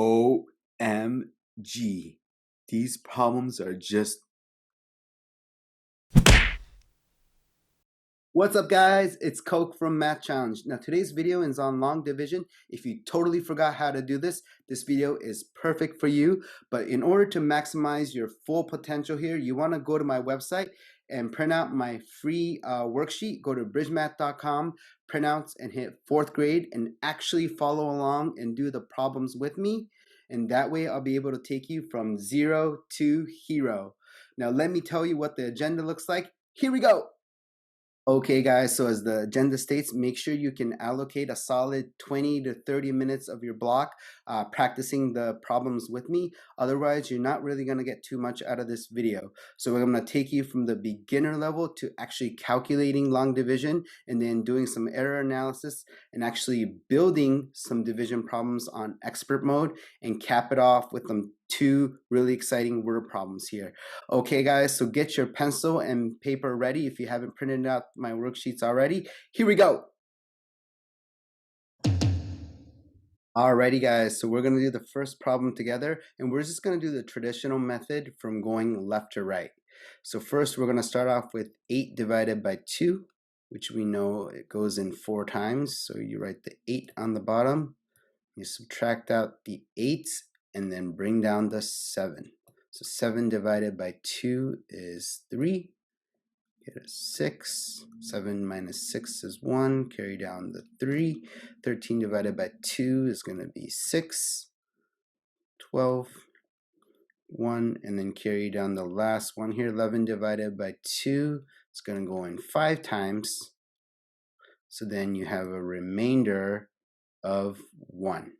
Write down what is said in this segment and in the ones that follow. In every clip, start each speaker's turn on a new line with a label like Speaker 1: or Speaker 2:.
Speaker 1: OMG. These problems are just... What's up, guys? It's Coke from Math Challenge. Now, today's video is on long division. If you totally forgot how to do this video is perfect for you. But in order to maximize your full potential here, you want to go to my website and print out my free worksheet. Go to bridgemath.com, print out and hit 4th grade and actually follow along and do the problems with me. And that way I'll be able to take you from 0 to hero. Now, let me tell you what the agenda looks like. Here we go. Okay, guys, so as the agenda states, make sure you can allocate a solid 20 to 30 minutes of your block practicing the problems with me. Otherwise, you're not really going to get too much out of this video. So I'm going to take you from the beginner level to actually calculating long division and then doing some error analysis and actually building some division problems on expert mode and cap it off with them 2 really exciting word problems here. Okay, guys, so get your pencil and paper ready if you haven't printed out my worksheets already. Here we go. Alrighty, guys, so we're going to do the first problem together, and we're just going to do the traditional method from going left to right. So first, we're going to start off with 8 divided by 2, which we know it goes in 4 times. So you write the 8 on the bottom, you subtract out the 8, and then bring down the 7. So 7 divided by 2 is 3. Get a 6. 7 minus 6 is 1. Carry down the 3. 13 divided by 2 is going to be 6. 12. 1. And then carry down the last one here. 11 divided by 2. It's going to go in 5 times. So then you have a remainder of 1.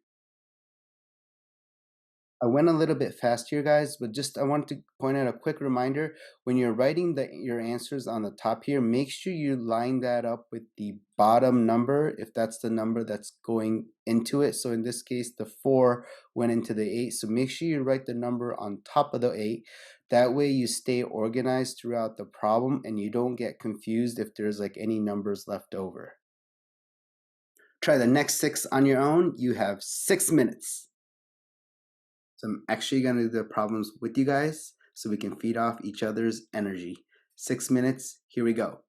Speaker 1: I went a little bit fast here, guys, but I want to point out a quick reminder. When you're writing your answers on the top here, make sure you line that up with the bottom number, if that's the number that's going into it. So in this case, the 4 went into the 8. So make sure you write the number on top of the 8. That way you stay organized throughout the problem and you don't get confused if there's like any numbers left over. Try the next 6 on your own. You have 6 minutes. So I'm actually going to do the problems with you guys so we can feed off each other's energy. 6 minutes, here we go.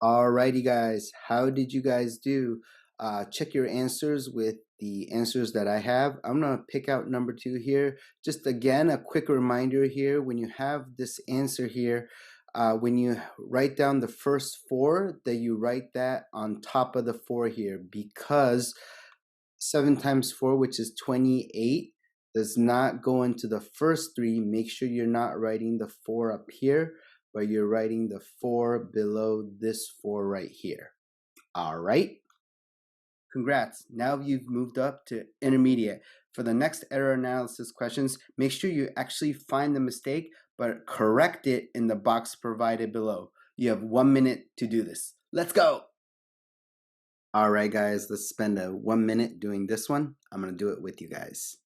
Speaker 1: Alrighty, guys. How did you guys do? Check your answers with the answers that I have. I'm going to pick out number 2 here. Just again, a quick reminder here. When you have this answer here, when you write down the first 4, that you write that on top of the 4 here, because 7 times 4, which is 28, does not go into the first 3. Make sure you're not writing the 4 up here, but you're writing the 4 below this 4 right here. All right. Congrats. Now you've moved up to intermediate. For the next error analysis questions, make sure you actually find the mistake, but correct it in the box provided below. You have 1 minute to do this. Let's go. All right, guys, let's spend 1 minute doing this one. I'm going to do it with you guys.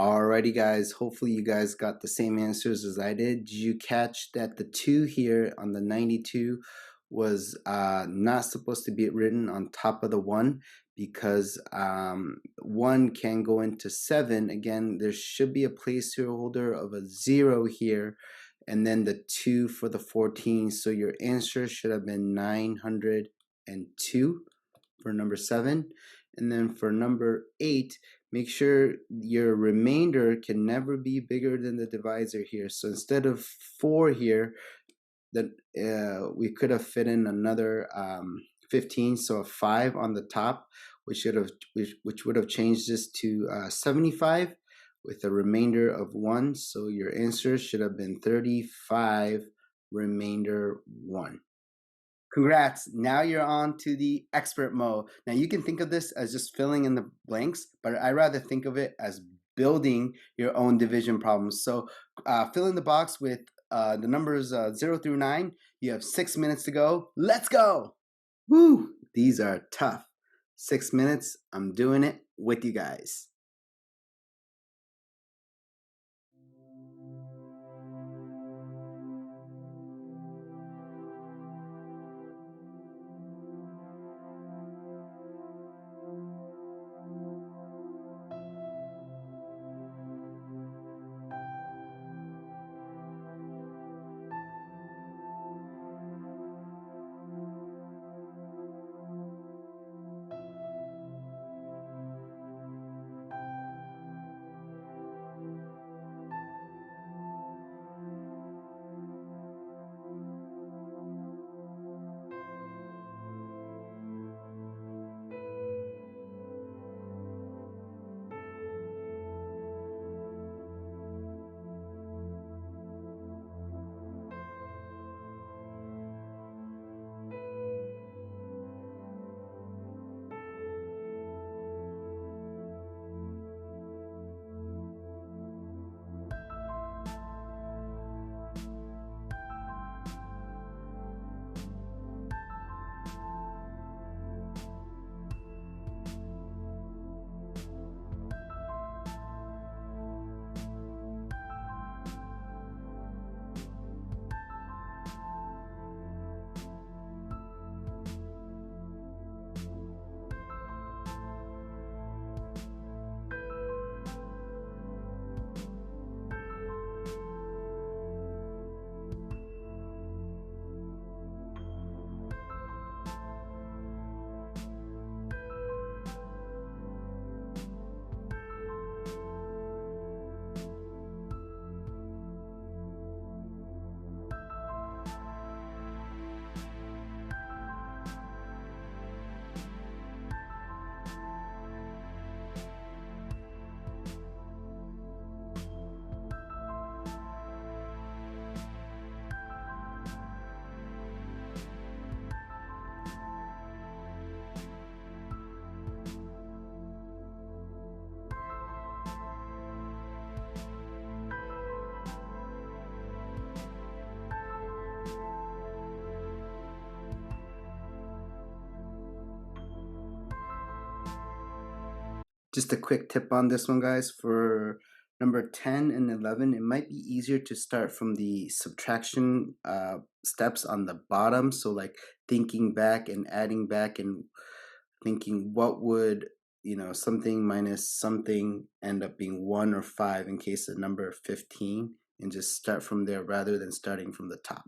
Speaker 1: Alrighty, guys, hopefully you guys got the same answers as I did. Did you catch that the 2 here on the 92 was not supposed to be written on top of the 1, because 1 can go into 7. Again, there should be a placeholder of a 0 here, and then the 2 for the 14. So your answer should have been 902 for number 7. And then for number 8, make sure your remainder can never be bigger than the divisor here. So instead of 4 here, that we could have fit in another 15, so a 5 on the top, which would have changed this to 75 with a remainder of 1. So your answer should have been 35 remainder 1. Congrats. Now you're on to the expert mode. Now you can think of this as just filling in the blanks, but I rather think of it as building your own division problems. So fill in the box with the numbers 0 through 9. You have 6 minutes to go. Let's go. Woo! These are tough. 6 minutes. I'm doing it with you guys. Just a quick tip on this one, guys. For number 10 and 11, it might be easier to start from the subtraction steps on the bottom. So like thinking back and adding back and thinking what would, something minus something end up being 1 or 5 in case of number 15, and just start from there rather than starting from the top.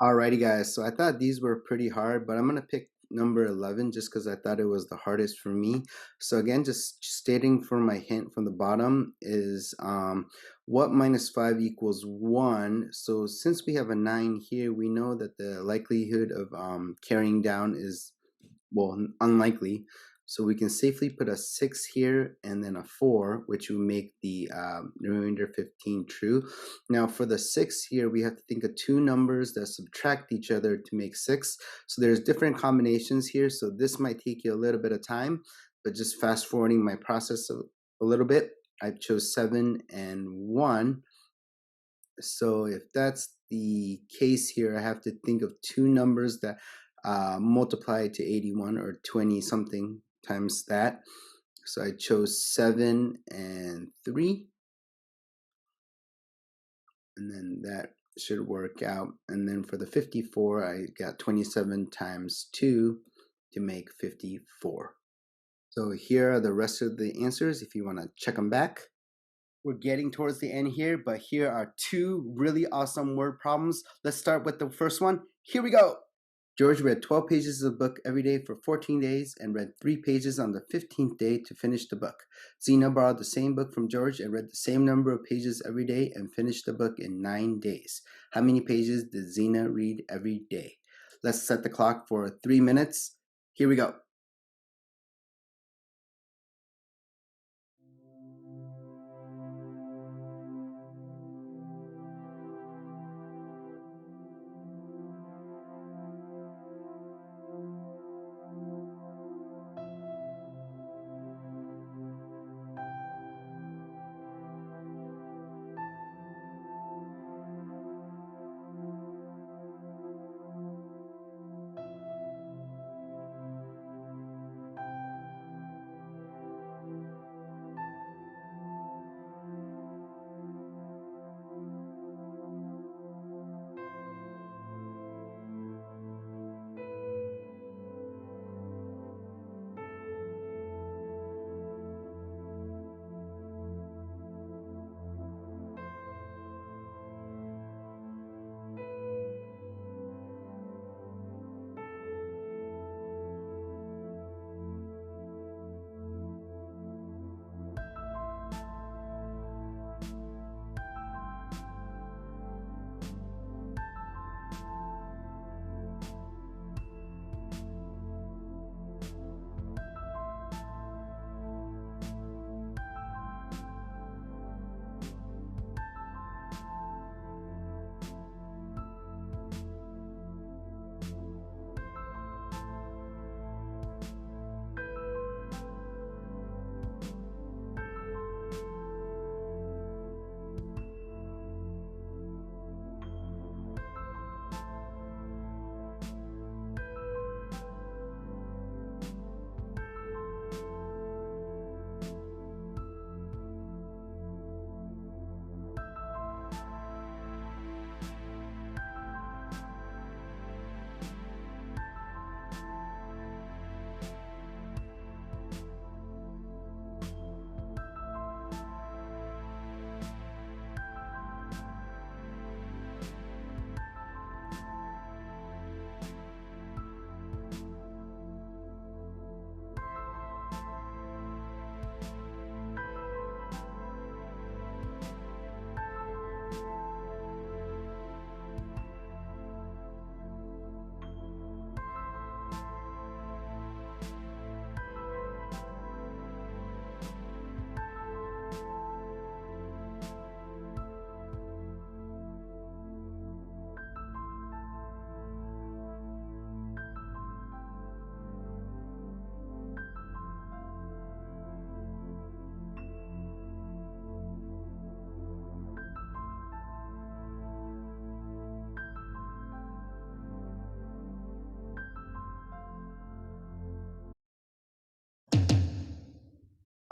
Speaker 1: Alrighty, guys. So I thought these were pretty hard, but I'm gonna pick number 11 just because I thought it was the hardest for me. So again, just stating for my hint from the bottom is what minus 5 equals 1. So since we have a 9 here, we know that the likelihood of carrying down is, well, unlikely. So we can safely put a 6 here and then a 4, which will make the remainder 15 true. Now for the 6 here, we have to think of two numbers that subtract each other to make 6. So there's different combinations here. So this might take you a little bit of time, but just fast forwarding my process a little bit, I chose 7 and 1. So if that's the case here, I have to think of two numbers that multiply to 81 or 20 something times that. So I chose 7 and 3. And then that should work out. And then for the 54, I got 27 times 2 to make 54. So here are the rest of the answers if you want to check them back. We're getting towards the end here, but here are two really awesome word problems. Let's start with the first one. Here we go. George read 12 pages of the book every day for 14 days and read 3 pages on the 15th day to finish the book. Zena borrowed the same book from George and read the same number of pages every day and finished the book in 9 days. How many pages did Zena read every day? Let's set the clock for 3 minutes. Here we go.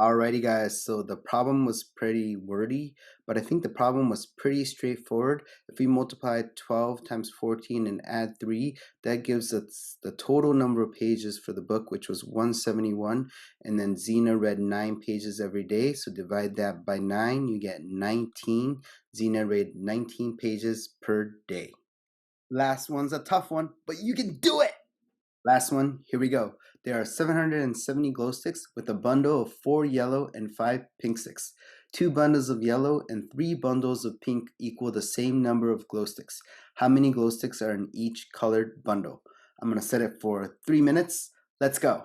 Speaker 1: Alrighty guys, so the problem was pretty wordy, but I think the problem was pretty straightforward. If we multiply 12 times 14 and add 3, that gives us the total number of pages for the book, which was 171, and then Zena read 9 pages every day, so divide that by 9, you get 19. Zena read 19 pages per day. Last one's a tough one, but you can do it! Last one, here we go. There are 770 glow sticks with a bundle of 4 yellow and 5 pink sticks. 2 bundles of yellow and 3 bundles of pink equal the same number of glow sticks. How many glow sticks are in each colored bundle? I'm going to set it for 3 minutes. Let's go.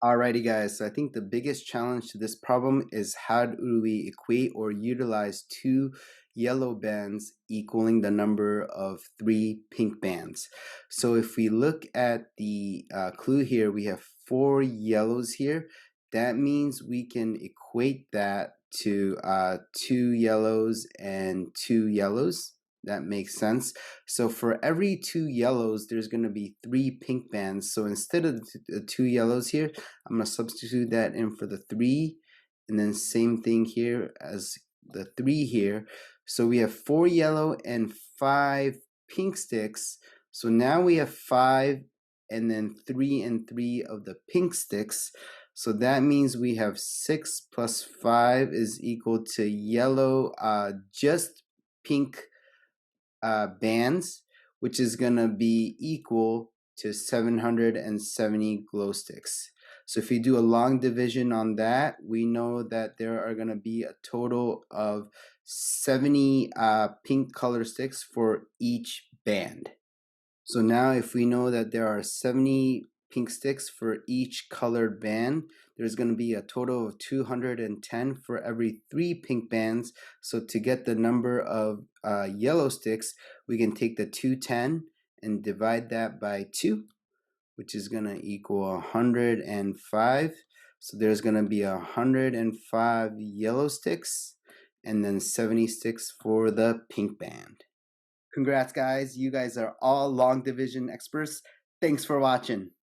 Speaker 1: Alrighty guys, so I think the biggest challenge to this problem is how do we equate or utilize two yellow bands equaling the number of three pink bands. So if we look at the clue here, we have four yellows here. That means we can equate that to two yellows and two yellows. That makes sense. So for every two yellows, there's going to be three pink bands. So instead of the two yellows here, I'm going to substitute that in for the 3, and then same thing here as the 3 here. So we have 4 yellow and 5 pink sticks. So now we have 5 and then 3 and 3 of the pink sticks. So that means we have 6 plus 5 is equal to yellow, just pink bands, which is going to be equal to 770 glow sticks. So if you do a long division on that, we know that there are going to be a total of 70 pink color sticks for each band. So now if we know that there are 70 pink sticks for each colored band, there's going to be a total of 210 for every 3 pink bands. So to get the number of yellow sticks, we can take the 210 and divide that by 2, which is going to equal 105. So there's going to be 105 yellow sticks and then 70 sticks for the pink band. Congrats guys, you guys are all long division experts. Thanks for watching.